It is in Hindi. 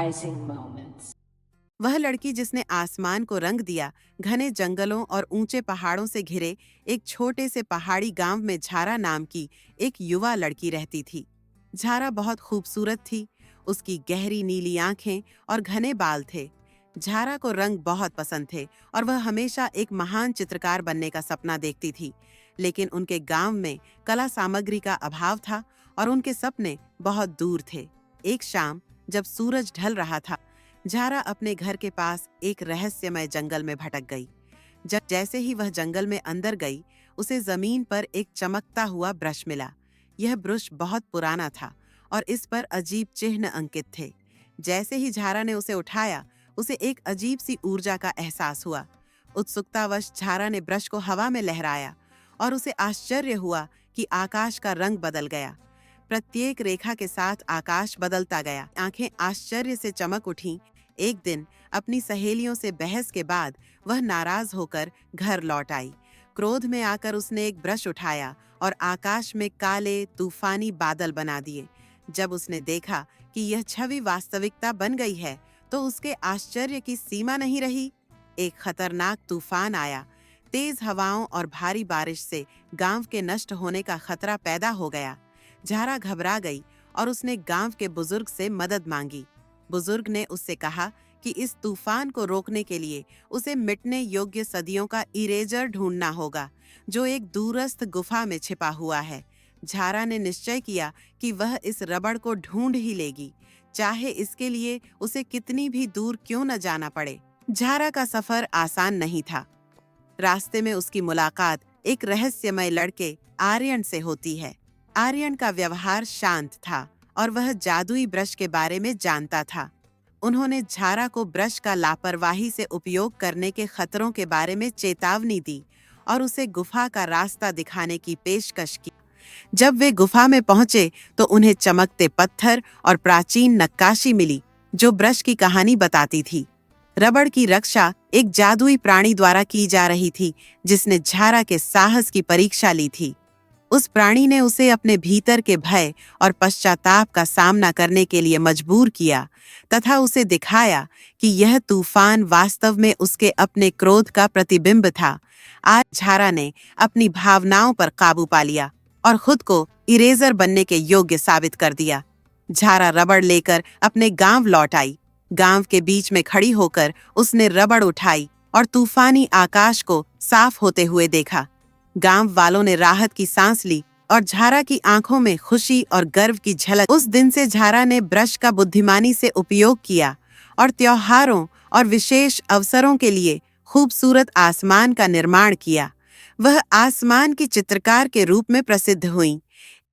Icing moments. वह लड़की जिसने आसमान को रंग दिया, घने जंगलों और ऊंचे पहाड़ों से घिरे एक छोटे से पहाड़ी गांव में झारा नाम की एक युवा लड़की रहती थी। झारा बहुत खूबसूरत थी। उसकी गहरी नीली आंखें और घने बाल थे। झारा को रंग बहुत पसंद थे और वह हमेशा एक महान चित्रकार बनने का सपना देखती थी। लेकिन उनके गांव में कला सामग्री का अभाव था और उनके सपने बहुत दूर थे। एक शाम जब सूरज ढल रहा था, झारा अपने घर के पास एक रहस्यमय जंगल में भटक गई। जैसे ही वह जंगल में अंदर गई, उसे जमीन पर एक चमकता हुआ ब्रश मिला। यह ब्रश बहुत पुराना था और इस पर अजीब चिन्ह अंकित थे। जैसे ही झारा ने उसे उठाया, उसे एक अजीब सी ऊर्जा का एहसास हुआ। उत्सुकतावश झारा ने ब्रश को हवा में लहराया और उसे आश्चर्य हुआ कि आकाश का रंग बदल गया। प्रत्येक रेखा के साथ आकाश बदलता गया। आंखें आश्चर्य से चमक उठीं। एक दिन अपनी सहेलियों से बहस के बाद वह नाराज होकर घर लौट आई। क्रोध में आकर उसने एक ब्रश उठाया और आकाश में काले तूफानी बादल बना दिए। जब उसने देखा कि यह छवि वास्तविकता बन गई है, तो उसके आश्चर्य की सीमा नहीं रही। एक खतरनाक तूफान आया। तेज हवाओं और भारी बारिश से गांव के नष्ट होने का खतरा पैदा हो गया। झारा घबरा गई और उसने गांव के बुजुर्ग से मदद मांगी। बुजुर्ग ने उससे कहा कि इस तूफान को रोकने के लिए उसे मिटने योग्य सदियों का इरेजर ढूंढना होगा, जो एक दूरस्थ गुफा में छिपा हुआ है। झारा ने निश्चय किया कि वह इस रबड़ को ढूंढ ही लेगी, चाहे इसके लिए उसे कितनी भी दूर क्यों न जाना पड़े। झारा का सफर आसान नहीं था। रास्ते में उसकी मुलाकात एक रहस्यमय लड़के आर्यन से होती है। आर्यन का व्यवहार शांत था और वह जादुई ब्रश के बारे में जानता था। उन्होंने झारा को ब्रश का लापरवाही से उपयोग करने के खतरों के बारे में चेतावनी दी और उसे गुफा का रास्ता दिखाने की पेशकश की। जब वे गुफा में पहुंचे तो उन्हें चमकते पत्थर और प्राचीन नक्काशी मिली, जो ब्रश की कहानी बताती थी। रबड़ की रक्षा एक जादुई प्राणी द्वारा की जा रही थी, जिसने झारा के साहस की परीक्षा ली थी। उस प्राणी ने उसे अपने भीतर के भय और पश्चाताप का सामना करने के लिए मजबूर किया तथा उसे दिखाया कि यह तूफान वास्तव में उसके अपने क्रोध का प्रतिबिंब था। आज झारा ने अपनी भावनाओं पर काबू पा लिया और खुद को इरेजर बनने के योग्य साबित कर दिया। झारा रबड़ लेकर अपने गांव लौट आई। गांव के बीच में खड़ी होकर उसने रबड़ उठाई और तूफानी आकाश को साफ होते हुए देखा। गांव वालों ने राहत की सांस ली और झारा की आंखों में खुशी और गर्व की झलक। उस दिन से झारा ने ब्रश का बुद्धिमानी से उपयोग किया और त्योहारों और विशेष अवसरों के लिए खूबसूरत आसमान का निर्माण किया। वह आसमान की चित्रकार के रूप में प्रसिद्ध हुई।